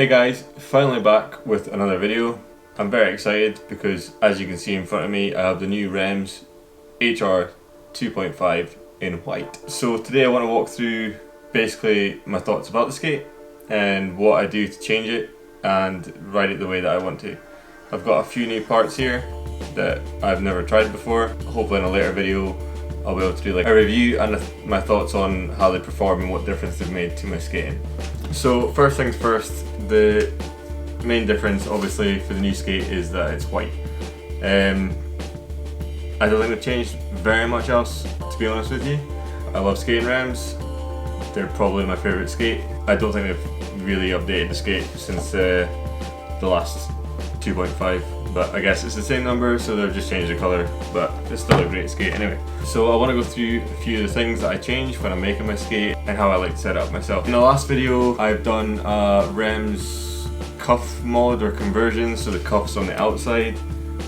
Hey guys, finally back with another video. I'm very excited because as you can see in front of me I have the new Remz Hr2.5 in white. So today I want to walk through basically my thoughts about the skate and what I do to change it and ride it the way that I want to. I've got a few new parts here that I've never tried before. Hopefully in a later video I'll be able to do like a review and my thoughts on how they perform and what difference they've made to my skating. So first things first, the main difference obviously for the new skate is that it's white. I don't think they've changed very much else, to be honest with you. I love skating Remz. They're probably my favourite skate. I don't think they've really updated the skate since the last 2.5, but I guess it's the same number, so they've just changed the colour, but it's still a great skate anyway. So I want to go through a few of the things that I change when I'm making my skate and how I like to set it up myself. In the last video I've done a Remz cuff mod or conversion, so the cuff's on the outside.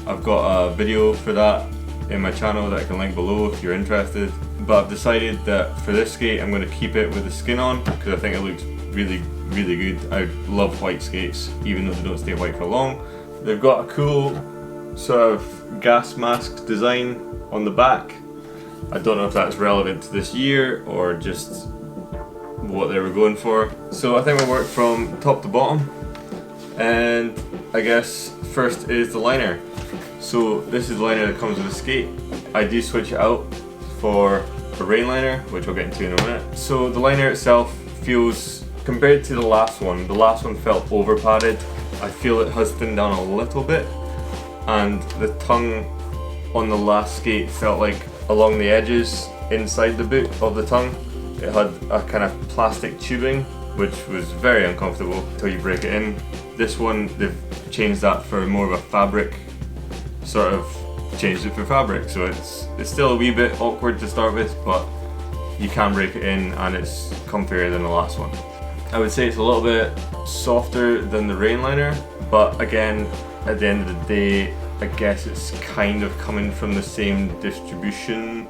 I've got a video for that in my channel that I can link below if you're interested. But I've decided that for this skate I'm going to keep it with the skin on because I think it looks really good. I love white skates even though they don't stay white for long. They've got a cool sort of gas mask design on the back. I don't know if that's relevant to this year or just what they were going for. So I think we'll work from top to bottom, and I guess first is the liner. So this is the liner that comes with the skate. I do switch it out for a rain liner, which we'll get into in a minute. So the liner itself feels, compared to the last one felt over padded. I feel it has thinned down a little bit, and the tongue on the last skate felt like along the edges inside the boot of the tongue it had a kind of plastic tubing, which was very uncomfortable until you break it in. This one they've changed that for more of a fabric, sort of changed it for fabric, so it's still a wee bit awkward to start with, but you can break it in and it's comfier than the last one. I would say it's a little bit softer than the rain liner, but again, at the end of the day, I guess it's kind of coming from the same distribution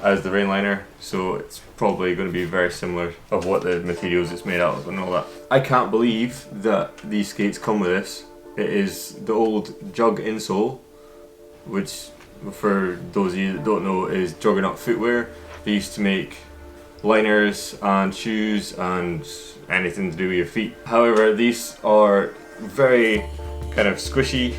as the rain liner, so it's probably going to be very similar of what the materials it's made out of and all that. I can't believe that these skates come with this. It is the old Jug Insole, which for those of you that don't know is Juggernaut footwear. They used to make liners and shoes and anything to do with your feet. However, these are very kind of squishy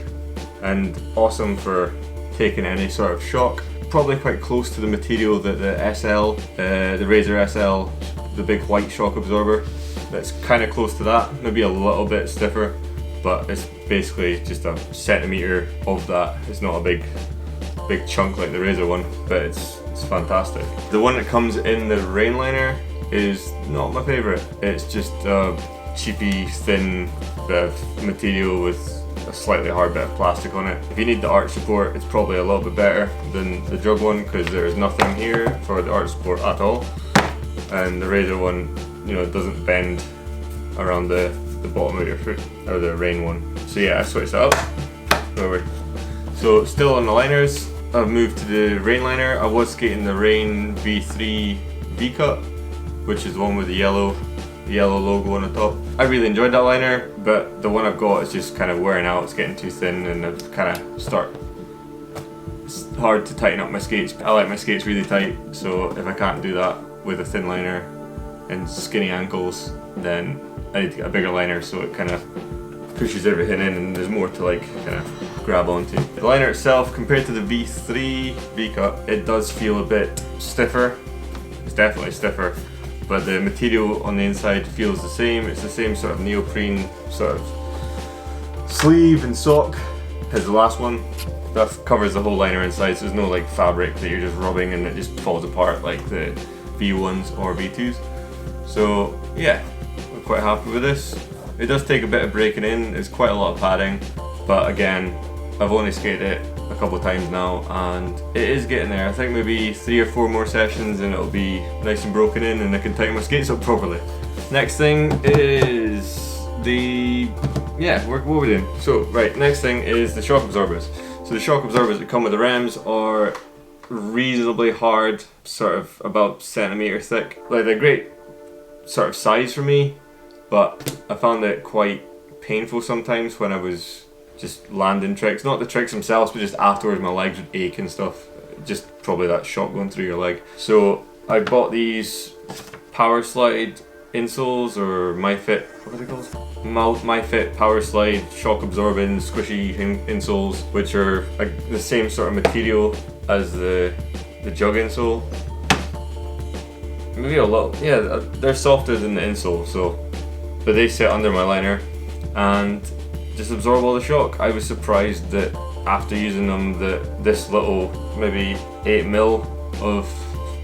and awesome for taking any sort of shock. Probably quite close to the material that the SL, the Razor SL, the big white shock absorber, that's kind of close to that, maybe a little bit stiffer, but it's basically just a centimetre of that. It's not a big chunk like the Razor one, but it's fantastic. The one that comes in the rain liner is not my favourite. It's just a cheapy, thin bit of material with a slightly hard bit of plastic on it. If you need the arch support, it's probably a little bit better than the Jug one because there's nothing here for the arch support at all. And the Razor one, you know, doesn't bend around the bottom of your foot, or the rain one. So yeah, I switched that up. So still on the liners, I've moved to the rain liner. I was skating the Rain V3 V-cut, which is the one with the yellow logo on the top. I really enjoyed that liner, but the one I've got is just kind of wearing out. It's getting too thin, and I've kind of it's hard to tighten up my skates. I like my skates really tight, so if I can't do that with a thin liner and skinny ankles, then I need to get a bigger liner so it kind of pushes everything in and there's more to like kind of grab onto. The liner itself, compared to the V3 V-cut, it does feel a bit stiffer. It's definitely stiffer, but the material on the inside feels the same. It's the same sort of neoprene sort of sleeve and sock as the last one. That covers the whole liner inside, so there's no like fabric that you're just rubbing and it just falls apart like the V1s or V2s. So yeah, we're quite happy with this. It does take a bit of breaking in, it's quite a lot of padding, but again, I've only skated it a couple of times now and it is getting there. I think maybe 3 or 4 more sessions and it'll be nice and broken in and I can tighten my skates up properly. Next thing is what are we doing? So right, next thing is the shock absorbers. So the shock absorbers that come with the Remz are reasonably hard, sort of about centimetre thick. Like they're great sort of size for me, but I found it quite painful sometimes when I was just landing tricks. Not the tricks themselves, but just afterwards my legs would ache and stuff. Just probably that shock going through your leg. So I bought these Power Slide insoles, or MyFit, what are they called? MyFit Power Slide shock absorbing squishy insoles, which are the same sort of material as the Jug insole. Maybe a little, yeah, they're softer than the insole, so, but they sit under my liner and just absorb all the shock. I was surprised that after using them that this little, maybe 8mm of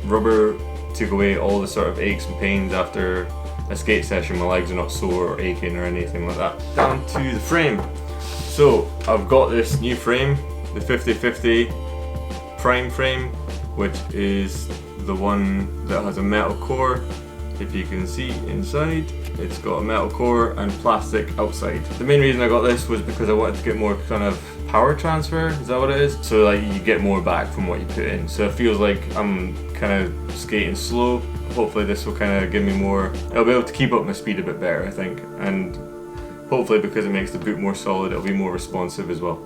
rubber took away all the sort of aches and pains after a skate session. My legs are not sore or aching or anything like that. Down to the frame. So I've got this new frame, the 50/50 prime frame, which is the one that has a metal core. If you can see inside, it's got a metal core and plastic outside. The main reason I got this was because I wanted to get more kind of power transfer, is that what it is? So like you get more back from what you put in. So it feels like I'm kind of skating slow. Hopefully this will kind of give me more, I'll be able to keep up my speed a bit better, I think. And hopefully because it makes the boot more solid, it'll be more responsive as well.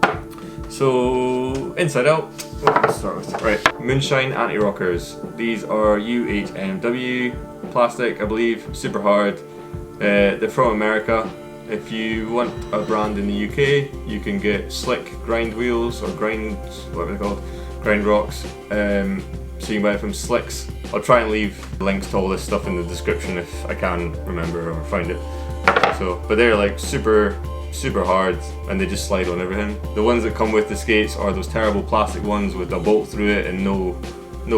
So inside out, let's start with, right, Moonshine Anti-Rockers. These are UHMW plastic, I believe, super hard. They're from America. If you want a brand in the UK, you can get Slick grind wheels, or whatever they're called, grind rocks. So you can buy it from Slicks. I'll try and leave links to all this stuff in the description if I can remember or find it. So, but they're like super hard and they just slide on everything. The ones that come with the skates are those terrible plastic ones with a bolt through it and no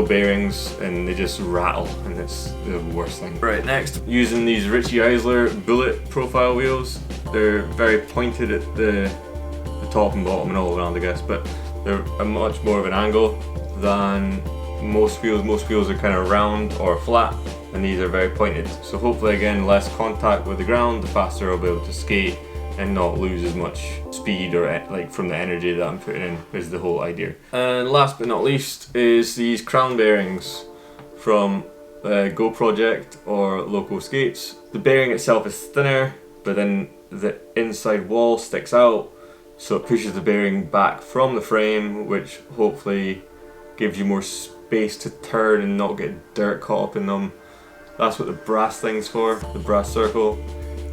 bearings, and they just rattle, and it's the worst thing. Right, next, using these Richie Eisler bullet profile wheels. They're very pointed at the top and bottom and all around, I guess, but they're a much more of an angle than most wheels. Most wheels are kind of round or flat, and these are very pointed. So hopefully, again, less contact with the ground, the faster I'll be able to skate and not lose as much speed or like from the energy that I'm putting in, is the whole idea. And last but not least is these crown bearings from Go Project or Local Skates. The bearing itself is thinner, but then the inside wall sticks out, so it pushes the bearing back from the frame, which hopefully gives you more space to turn and not get dirt caught up in them. That's what the brass thing's for, the brass circle.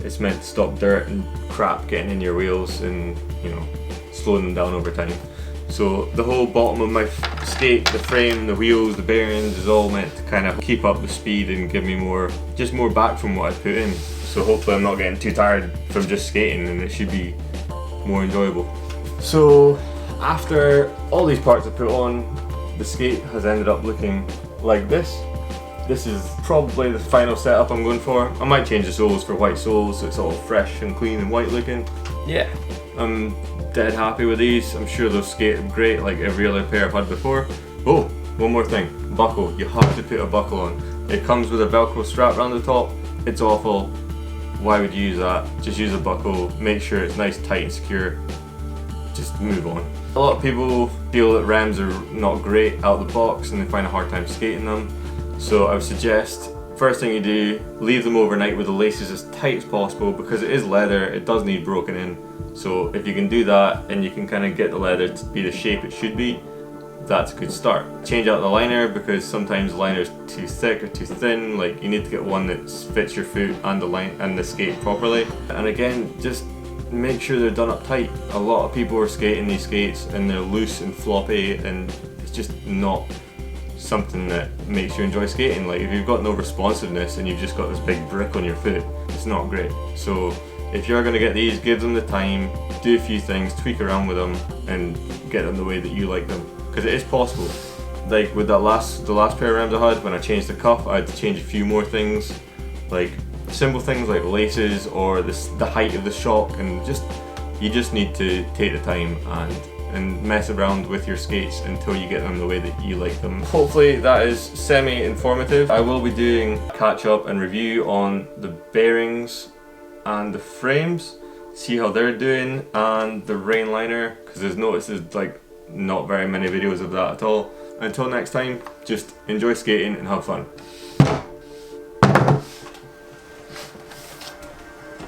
It's meant to stop dirt and crap getting in your wheels and, you know, slowing them down over time. So the whole bottom of my skate, the frame, the wheels, the bearings is all meant to kind of keep up the speed and give me more back from what I put in. So hopefully I'm not getting too tired from just skating, and it should be more enjoyable. So after all these parts I put on, the skate has ended up looking like this. This is probably the final setup I'm going for. I might change the soles for white soles so it's all fresh and clean and white looking. Yeah, I'm dead happy with these. I'm sure they'll skate great like every other pair I've had before. Oh, one more thing, buckle. You have to put a buckle on. It comes with a Velcro strap around the top. It's awful. Why would you use that? Just use a buckle, make sure it's nice, tight and secure. Just move on. A lot of people feel that Remz are not great out of the box and they find a hard time skating them. So I would suggest, first thing you do, leave them overnight with the laces as tight as possible, because it is leather, it does need broken in. So if you can do that and you can kind of get the leather to be the shape it should be, that's a good start. Change out the liner, because sometimes the liner is too thick or too thin. Like, you need to get one that fits your foot and the line and the skate properly. And again, just make sure they're done up tight. A lot of people are skating these skates and they're loose and floppy, and it's just not something that makes you enjoy skating. Like, if you've got no responsiveness and you've just got this big brick on your foot, it's not great. So if you're going to get these, give them the time, do a few things, tweak around with them and get them the way that you like them, because it is possible. Like with the last pair of Remz I had, when I changed the cuff, I had to change a few more things, like simple things like laces or the height of the shock, and you just need to take the time and mess around with your skates until you get them the way that you like them. Hopefully that is semi-informative. I will be doing catch up and review on the bearings and the frames, see how they're doing, and the rain liner, because there's like not very many videos of that at all. Until next time, just enjoy skating and have fun.